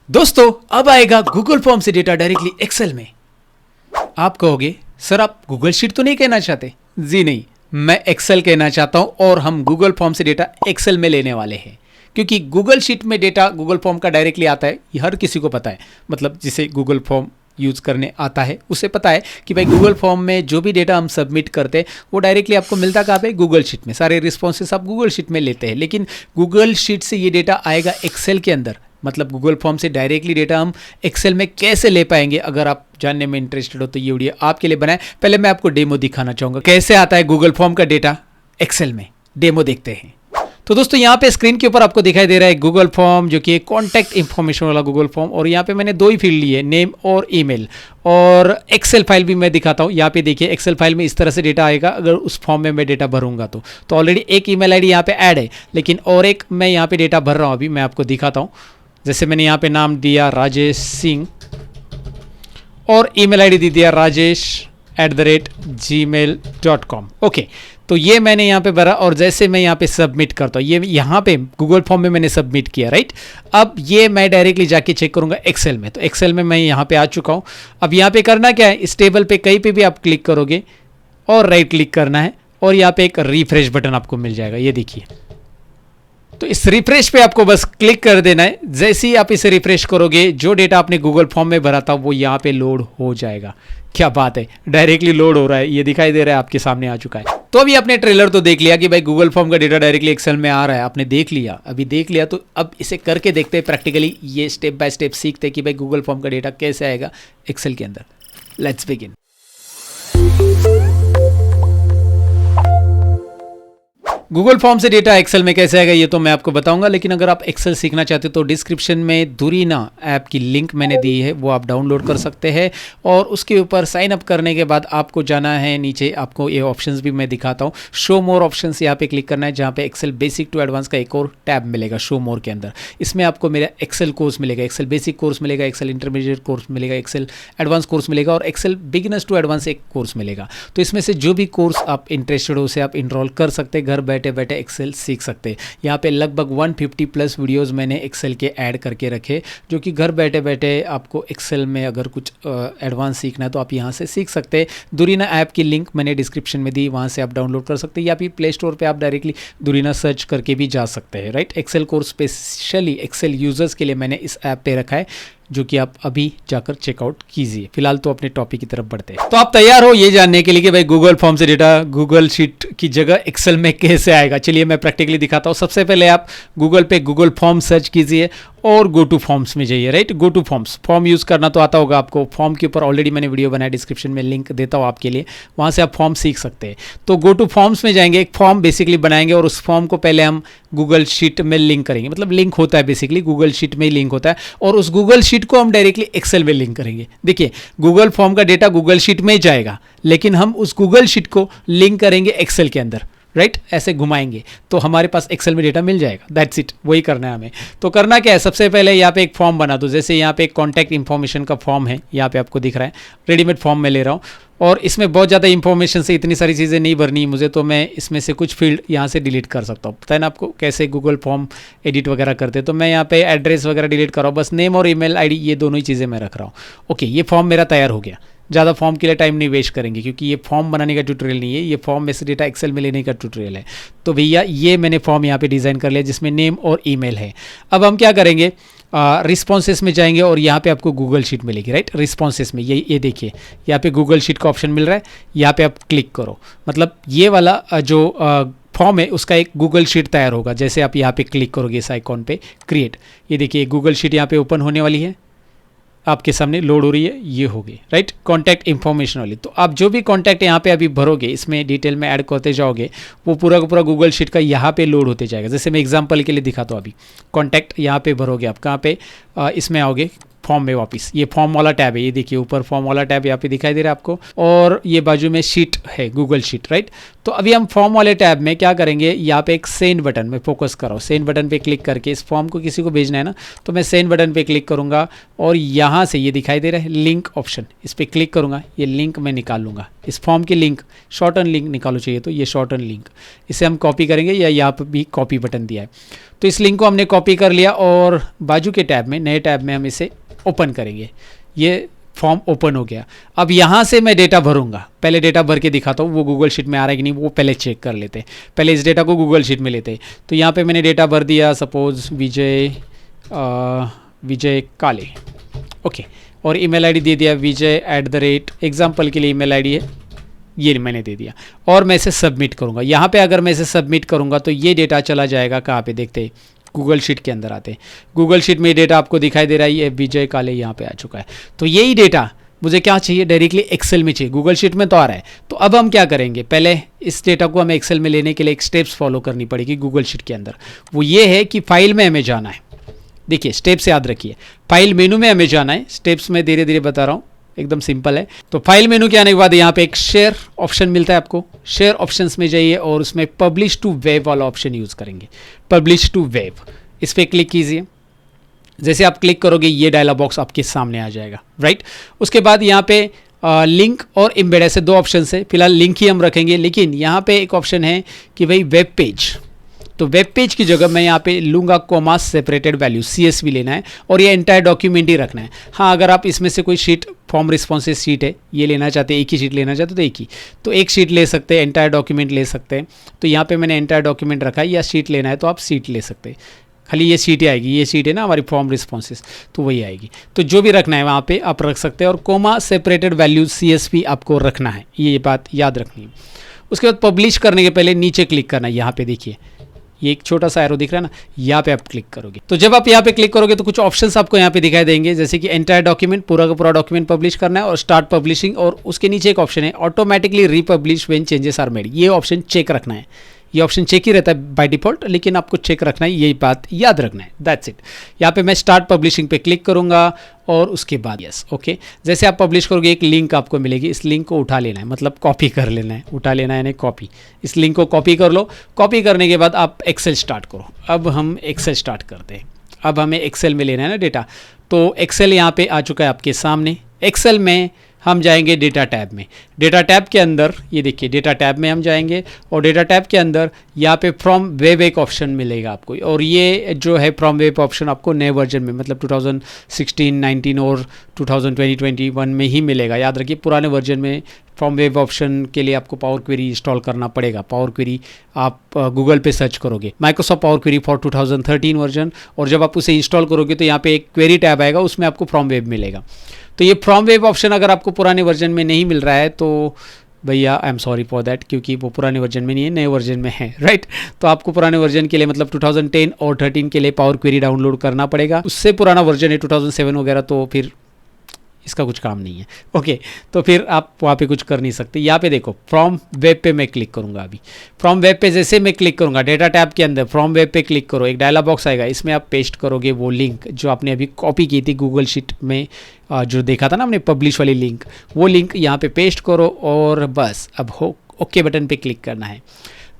दोस्तों अब आएगा गूगल फॉर्म से डेटा डायरेक्टली एक्सेल में। आप कहोगे सर आप गूगल शीट तो नहीं कहना चाहते? जी नहीं, मैं एक्सेल कहना चाहता हूं और हम गूगल फॉर्म से डेटा एक्सेल में लेने वाले हैं, क्योंकि गूगल शीट में डेटा गूगल फॉर्म का डायरेक्टली आता है, ये हर किसी को पता है। मतलब जिसे गूगल फॉर्म यूज़ करने आता है उसे पता है कि भाई गूगल फॉर्म में जो भी डेटा हम सबमिट करते हैं वो डायरेक्टली आपको मिलता कहाँ पे? गूगल शीट में। सारे रिस्पॉन्सेस आप गूगल शीट में लेते हैं, लेकिन गूगल शीट से ये डेटा आएगा एक्सेल के अंदर। मतलब गूगल फॉर्म से डायरेक्टली डेटा हम एक्सेल में कैसे ले पाएंगे, अगर आप जानने में इंटरेस्टेड हो तो ये वीडियो आपके लिए बनाए। पहले मैं आपको डेमो दिखाना चाहूँगा कैसे आता है गूगल फॉर्म का डेटा एक्सेल में। डेमो देखते हैं। तो दोस्तों यहाँ पे स्क्रीन के ऊपर आपको दिखाई दे रहा है गूगल फॉर्म, जो कि कॉन्टैक्ट इन्फॉर्मेशन वाला गूगल फॉर्म, और यहाँ पे मैंने दो ही फील्ड लिए, नेम और ईमेल। और एक्सेल फाइल भी मैं दिखाता हूँ। यहाँ पे देखिए एक्सेल फाइल में इस तरह से डेटा आएगा अगर उस फॉर्म में मैं डेटा भरूंगा तो ऑलरेडी एक ईमेल आईडी यहाँ पे ऐड है, लेकिन और एक मैं यहाँ पे डेटा भर रहा हूँ। अभी मैं आपको दिखाता हूँ। जैसे मैंने यहाँ पे नाम दिया राजेश सिंह और ईमेल आईडी दे दिया rajesh@gmail.com। ओके, तो ये मैंने यहाँ पे भरा और जैसे मैं यहाँ पे सबमिट करता हूँ, ये यहाँ पे गूगल फॉर्म में मैंने सबमिट किया, राइट। अब ये मैं डायरेक्टली जाके चेक करूँगा एक्सेल में। तो एक्सेल में मैं यहाँ पे आ चुका हूँ। अब यहाँ पे करना क्या है, इस टेबल पे कहीं पे भी आप क्लिक करोगे और राइट क्लिक करना है और यहाँ पे एक रिफ्रेश बटन आपको मिल जाएगा। ये देखिए, तो इस रिफ्रेश पे आपको बस क्लिक कर देना है। जैसे ही आप इसे रिफ्रेश करोगे, जो डेटा आपने गूगल फॉर्म में भरा था वो यहाँ पे लोड हो जाएगा। क्या बात है, डायरेक्टली लोड हो रहा है, ये दिखाई दे रहा है आपके सामने आ चुका है। तो अभी आपने ट्रेलर तो देख लिया कि भाई गूगल फॉर्म का डेटा डायरेक्टली एक्सेल में आ रहा है, आपने देख लिया। अभी देख लिया तो अब इसे करके देखते हैं प्रैक्टिकली, ये स्टेप बाय स्टेप सीखते हैं कि भाई गूगल फॉर्म का डेटा कैसे आएगा एक्सेल के अंदर। Let's begin. गूगल फॉर्म से डेटा एक्सेल में कैसे आएगा ये तो मैं आपको बताऊंगा, लेकिन अगर आप एक्सेल सीखना चाहते हो तो डिस्क्रिप्शन में दुरीना ऐप की लिंक मैंने दी है, वो आप डाउनलोड कर सकते हैं। और उसके ऊपर साइन अप करने के बाद आपको जाना है नीचे, आपको ये ऑप्शंस भी मैं दिखाता हूँ। शो मोर ऑप्शंस यहाँ पे क्लिक करना है, जहाँ पे एक्सेल बेसिक टू एडवांस का एक और टैब मिलेगा शो मोर के अंदर। इसमें आपको मेरा एक्सेल कोर्स मिलेगा, एक्सेल बेसिक कोर्स मिलेगा, एक्सेल इंटरमीडिएट कोर्स मिलेगा, एक्सेल एडवांस कोर्स मिलेगा और एक्सेल बिगिनर्स टू एडवांस एक कोर्स मिलेगा। तो इसमें से जो भी कोर्स आप इंटरेस्टेड हो उसे आप इनरोल कर सकते हैं, घर बैठे बैठे एक्सेल सीख सकते हैं। यहाँ पे लगभग 150 प्लस वीडियोस मैंने एक्सेल के ऐड करके रखे, जो कि घर बैठे बैठे आपको एक्सेल में अगर कुछ एडवांस सीखना है तो आप यहाँ से सीख सकते हैं। दुरीना ऐप की लिंक मैंने डिस्क्रिप्शन में दी, वहाँ से आप डाउनलोड कर सकते हैं, या फिर प्ले स्टोर पे आप डायरेक्टली दुरीना सर्च करके भी जा सकते हैं, right. Excel course specially Excel users के लिए मैंने इस ऐप पे रखा है, जो कि आप अभी जाकर चेकआउट कीजिए। फिलहाल तो अपने टॉपिक की तरफ बढ़ते हैं। तो आप तैयार हो ये जानने के लिए कि भाई गूगल फॉर्म से डेटा गूगल शीट की जगह एक्सेल में कैसे आएगा? चलिए मैं प्रैक्टिकली दिखाता हूँ। सबसे पहले आप गूगल पे गूगल फॉर्म सर्च कीजिए और गो टू फॉर्म्स में जाइए, right. Go two forms, form use करना तो आता होगा आपको। फॉर्म के ऊपर ऑलरेडी मैंने वीडियो बनाया, डिस्क्रिप्शन में लिंक देता हूँ आपके लिए, वहाँ से आप फॉर्म सीख सकते हैं। तो गो टू फॉर्म्स में जाएंगे, एक फॉर्म बेसिकली बनाएंगे और उस फॉर्म को पहले हम गूगल शीट में लिंक करेंगे। मतलब लिंक होता है बेसिकली, गूगल शीट में ही लिंक होता है, और उस गूगल शीट को हम डायरेक्टली एक्सेल में लिंक करेंगे। देखिए गूगल फॉर्म का डेटा गूगल शीट में ही जाएगा, लेकिन हम उस गूगल शीट को लिंक करेंगे एक्सेल के अंदर, राइट। ऐसे घुमाएंगे तो हमारे पास एक्सेल में डेटा मिल जाएगा। दैट्स इट, वही करना है हमें। तो करना क्या है, सबसे पहले यहाँ पे एक फॉर्म बना दो। जैसे यहाँ पे एक कॉन्टैक्ट इन्फॉर्मेशन का फॉर्म है, यहाँ पे आपको दिख रहा है, रेडीमेड फॉर्म में ले रहा हूँ। और इसमें बहुत ज़्यादा इंफॉर्मेशन से इतनी सारी चीज़ें नहीं भरनी मुझे, तो मैं इसमें से कुछ फील्ड यहाँ से डिलीट कर सकता हूँ। पता है ना आपको कैसे गूगल फॉर्म एडिट वगैरह करते हैं। तो मैं यहाँ पे एड्रेस वगैरह डिलीट कर रहा हूँ, बस नेम और ईमेल आईडी, ये दोनों ही चीज़ें मैं रख रहा हूँ। ओके, ये फॉर्म मेरा तैयार हो गया। ज़्यादा फॉर्म के लिए टाइम नहीं वेस्ट करेंगे, क्योंकि ये फॉर्म बनाने का ट्यूटोरियल नहीं है, ये फॉर्म में से डेटा एक्सेल में लेने का ट्यूटोरियल है। तो भैया ये मैंने फॉर्म यहाँ पे डिज़ाइन कर लिया, जिसमें नेम और ईमेल है। अब हम क्या करेंगे, रिस्पॉन्सेस में जाएंगे और यहाँ पे आपको गूगल शीट मिलेगी, राइट। रिस्पॉन्सेस में ये देखिए यहाँ पे गूगल शीट का ऑप्शन मिल रहा है, यहाँ पे आप क्लिक करो। मतलब ये वाला जो फॉर्म है उसका एक गूगल शीट तैयार होगा। जैसे आप यहाँ पे क्लिक करोगे इस आइकॉन पे क्रिएट, ये देखिए गूगल शीट यहाँ पे ओपन होने वाली है, आपके सामने लोड हो रही है, ये हो गई, राइट। कॉन्टैक्ट इन्फॉर्मेशन वाली, तो आप जो भी कॉन्टैक्ट यहाँ पे अभी भरोगे, इसमें डिटेल में ऐड करते जाओगे, वो पूरा का पूरा गूगल शीट का यहाँ पे लोड होते जाएगा। जैसे मैं एग्जांपल के लिए दिखाता हूँ, अभी कॉन्टैक्ट यहाँ पे भरोगे आप, कहाँ पे, इसमें आओगे फॉर्म में वापस, ये फॉर्म वाला टैब है, ये देखिए ऊपर फॉर्म वाला टैब यहाँ पे दिखाई दे रहा है आपको, और ये बाजू में शीट है, गूगल शीट, राइट। तो अभी हम फॉर्म वाले टैब में क्या करेंगे, यहाँ पे एक सेंड बटन में फोकस करो। सेंड बटन पे क्लिक करके इस फॉर्म को किसी को भेजना है ना, तो मैं सेंड बटन पे क्लिक करूँगा और यहाँ से ये दिखाई दे रहा है लिंक ऑप्शन, इस पर क्लिक करूँगा, ये लिंक मैं निकाल लूँगा। इस फॉर्म की लिंक, शॉर्टन लिंक निकालो चाहिए तो ये शॉर्टन लिंक, इसे हम कॉपी करेंगे, या यहाँ पर भी कॉपी बटन दिया है। तो इस लिंक को हमने कॉपी कर लिया और बाजू के टैब में, नए टैब में हम इसे ओपन करेंगे। ये फॉर्म ओपन हो गया। अब यहाँ से मैं डेटा भरूंगा। पहले डेटा भर के दिखाता हूँ, वो गूगल शीट में आ रहा है कि नहीं वो पहले चेक कर लेते हैं। पहले इस डेटा को गूगल शीट में लेते हैं। तो यहाँ पे मैंने डेटा भर दिया, सपोज विजय काले, ओके, और ईमेल आईडी दे दिया विजय@, एग्जाम्पल के लिए ईमेल आईडी है, ये मैंने दे दिया और मैं इसे सबमिट करूँगा। यहाँ पे अगर मैं इसे सबमिट करूँगा तो ये डेटा चला जाएगा कहाँ पे, देखते हैं गूगल शीट के अंदर आते हैं। गूगल शीट में डेटा आपको दिखाई दे रहा है, ये विजय काले यहाँ पे आ चुका है। तो यही डेटा मुझे क्या चाहिए, डायरेक्टली एक्सेल में चाहिए। गूगल शीट में तो आ रहा है। तो अब हम क्या करेंगे, पहले इस डेटा को हमें एक्सेल में लेने के लिए एक स्टेप्स फॉलो करनी पड़ेगी गूगल शीट के अंदर। वो ये है कि फाइल में हमें जाना है। देखिए स्टेप्स याद रखिए, फाइल मेनू में हमें जाना है। स्टेप्स में धीरे धीरे बता रहा हूँ, एकदम सिंपल है। तो फाइल मेनू के आने के बाद यहाँ पे एक शेयर ऑप्शन मिलता है आपको। शेयर ऑप्शंस में जाइए और उसमें पब्लिश टू वेब वाला ऑप्शन यूज़ करेंगे। पब्लिश टू वेब, इस पर क्लिक कीजिए। जैसे आप क्लिक करोगे ये डायलॉग बॉक्स आपके सामने आ जाएगा, राइट। उसके बाद यहाँ पे लिंक और एम्बेड ऐसे दो ऑप्शन है। फिलहाल लिंक ही हम रखेंगे, लेकिन यहाँ पे एक ऑप्शन है कि भाई वेब पेज। तो वेब पेज की जगह मैं यहाँ पे लूँगा कॉमा सेपरेटेड वैल्यू, CSV लेना है और ये एंटायर डॉक्यूमेंट ही रखना है। हाँ, अगर आप इसमें से कोई शीट, फॉर्म रिस्पॉन्सिव शीट है, ये लेना चाहते हैं, एक ही शीट लेना चाहते तो एक ही, तो एक शीट ले सकते हैं, एंटायर डॉक्यूमेंट ले सकते हैं। तो यहाँ पे मैंने एंटायर डॉक्यूमेंट रखा है, या शीट लेना है तो आप शीट ले सकते हैं। खाली ये शीट ही आएगी, ये शीट है ना हमारी फॉर्म रिस्पॉन्सिस, तो वही आएगी। तो जो भी रखना है वहाँ पे आप रख सकते हैं और कोमा सेपरेटेड वैल्यू CSV आपको रखना है, ये बात याद रखनी है। उसके बाद पब्लिश करने के पहले नीचे क्लिक करना है। यहाँ पे देखिए ये एक छोटा सा एरो दिख रहा है ना, यहाँ पे आप क्लिक करोगे। तो जब आप यहाँ पे क्लिक करोगे तो कुछ ऑप्शंस आपको यहाँ पे दिखाई देंगे, जैसे कि एंटायर डॉक्यूमेंट, पूरा का पूरा डॉक्यूमेंट पब्लिश करना है और स्टार्ट पब्लिशिंग, और उसके नीचे एक ऑप्शन है automatically republish when changes are made. ये ऑप्शन चेक रखना है। ये ऑप्शन चेक ही रहता है बाय डिफॉल्ट, लेकिन आपको चेक रखना है, यही बात याद रखना है, दैट्स इट। यहाँ पे मैं स्टार्ट पब्लिशिंग पे क्लिक करूँगा और उसके बाद यस, ओके। जैसे आप पब्लिश करोगे एक लिंक आपको मिलेगी, इस लिंक को उठा लेना है, मतलब कॉपी कर लेना है। उठा लेना है यानी कॉपी, इस लिंक को कॉपी कर लो। कॉपी करने के बाद आप एक्सेल स्टार्ट करो। अब हम एक्सेल स्टार्ट करते हैं। अब हमें एक्सेल में लेना है ना डेटा, तो एक्सेल यहाँ पे आ चुका है आपके सामने। एक्सेल में हम जाएंगे डेटा टैब में। डेटा टैब के अंदर ये देखिए, डेटा टैब में हम जाएंगे और डेटा टैब के अंदर यहाँ पे फ्रॉम वेब एक ऑप्शन मिलेगा आपको, और ये जो है फ्रॉम वेब ऑप्शन आपको नए वर्जन में, मतलब 2016, 19 और 2021 में ही मिलेगा। याद रखिए पुराने वर्जन में फ्रॉम वेब ऑप्शन के लिए आपको पावर क्वेरी इंस्टॉल करना पड़ेगा। पावर क्वेरी आप गूगल पे सर्च करोगे, Microsoft power query for 2013 version, और जब आप उसे इंस्टॉल करोगे तो यहाँ पे एक क्वेरी टैब आएगा, उसमें आपको फ्रॉम वेब मिलेगा। तो ये फ्रॉम वेब ऑप्शन अगर आपको पुराने वर्जन में नहीं मिल रहा है तो भैया I am sorry for that, क्योंकि वो पुराने वर्जन में नहीं है, नए वर्जन में है, राइट। तो आपको पुराने वर्जन के लिए मतलब 2010 और 13 के लिए पावर क्वेरी डाउनलोड करना पड़ेगा। उससे पुराना वर्जन है 2007 वगैरह, तो फिर इसका कुछ काम नहीं है, ओके। तो फिर आप वहाँ पे कुछ कर नहीं सकते। यहाँ पे देखो फ्रॉम वेब पे मैं क्लिक करूँगा। अभी फ्रॉम वेब पे जैसे मैं क्लिक करूँगा, डेटा टैब के अंदर फ्रॉम वेब पे क्लिक करो, एक डायलॉग बॉक्स आएगा, इसमें आप पेस्ट करोगे वो लिंक जो आपने अभी कॉपी की थी गूगल शीट में, जो देखा था ना हमने पब्लिश वाली लिंक, वो लिंक यहाँ पे पेस्ट करो और बस अब हो ओके बटन पे क्लिक करना है।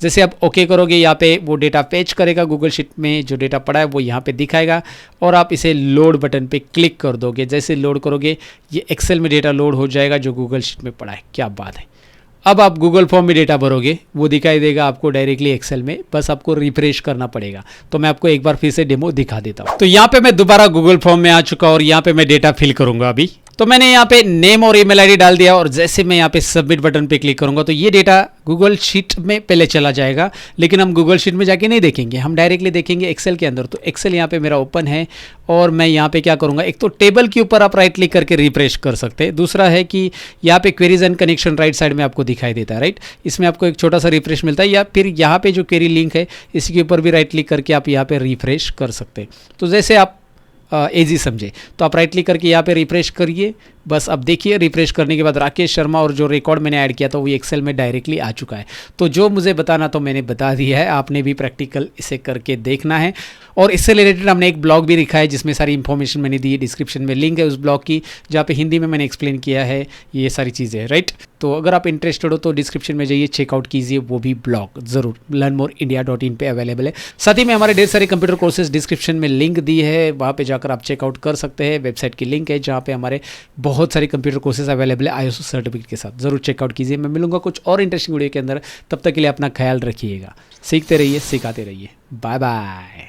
जैसे आप ओके करोगे यहाँ पे वो डेटा फेच करेगा, गूगल शीट में जो डेटा पड़ा है वो यहाँ पे दिखाएगा और आप इसे लोड बटन पे क्लिक कर दोगे। जैसे लोड करोगे ये एक्सेल में डेटा लोड हो जाएगा जो गूगल शीट में पड़ा है। क्या बात है। अब आप गूगल फॉर्म में डेटा भरोगे, वो दिखाई देगा आपको डायरेक्टली एक्सेल में, बस आपको रिफ्रेश करना पड़ेगा। तो मैं आपको एक बार फिर से डेमो दिखा देता हूँ। तो यहाँ पे मैं दोबारा गूगल फॉर्म में आ चुका और यहाँ पे मैं डेटा फिल करूँगा। अभी तो मैंने यहाँ पे नेम और ईमेल आईडी डाल दिया और जैसे मैं यहाँ पे सबमिट बटन पे क्लिक करूँगा तो ये डेटा गूगल शीट में पहले चला जाएगा, लेकिन हम गूगल शीट में जाके नहीं देखेंगे, हम डायरेक्टली देखेंगे एक्सेल के अंदर। तो एक्सेल यहाँ पे मेरा ओपन है और मैं यहाँ पे क्या करूँगा, एक तो टेबल के ऊपर आप राइट क्लिक करके रिफ्रेश कर सकते हैं, दूसरा है कि यहाँ पे queries and connection right side में आपको दिखाई देता है, राइट। इसमें आपको एक छोटा सा रिफ्रेश मिलता है, या फिर यहाँ पे जो क्वेरी लिंक है इसके ऊपर भी राइट क्लिक करके आप यहाँ पे रिफ्रेश कर सकते हैं। तो जैसे आप ईजी समझे तो आप राइट क्लिक करके यहाँ पे रिफ्रेश करिए। बस अब देखिए रिफ्रेश करने के बाद राकेश शर्मा और जो रिकॉर्ड मैंने ऐड किया था वो एक्सेल में डायरेक्टली आ चुका है। तो जो मुझे बताना तो मैंने बता दिया है, आपने भी प्रैक्टिकल इसे करके देखना है। और इससे रिलेटेड हमने एक ब्लॉग भी लिखा है जिसमें सारी इन्फॉर्मेशन मैंने दी है, डिस्क्रिप्शन में लिंक है उस ब्लॉग की, जहाँ पे हिंदी में मैंने एक्सप्लेन किया है ये सारी चीज़ें, राइट। तो अगर आप इंटरेस्टेड हो तो डिस्क्रिप्शन में जाइए, चेकआउट कीजिए वो भी ब्लॉग ज़रूर, learnmoreindia.in पे अवेलेबल है। साथ ही में हमारे ढेर सारे कंप्यूटर कोर्सेज डिस्क्रिप्शन में लिंक दी है, वहाँ पे जाकर आप चेकआउट कर सकते हैं। वेबसाइट की लिंक है जहाँ पे हमारे बहुत सारे कंप्यूटर कोर्सेज अवेलेबल है ISO सर्टिफिकेट के साथ, ज़रूर चेकआउट कीजिए। मैं मिलूंगा कुछ और इंटरेस्टिंग वीडियो के अंदर, तब तक के लिए अपना ख्याल रखिएगा, सीखते रहिए, सिखाते रहिए, बाय बाय।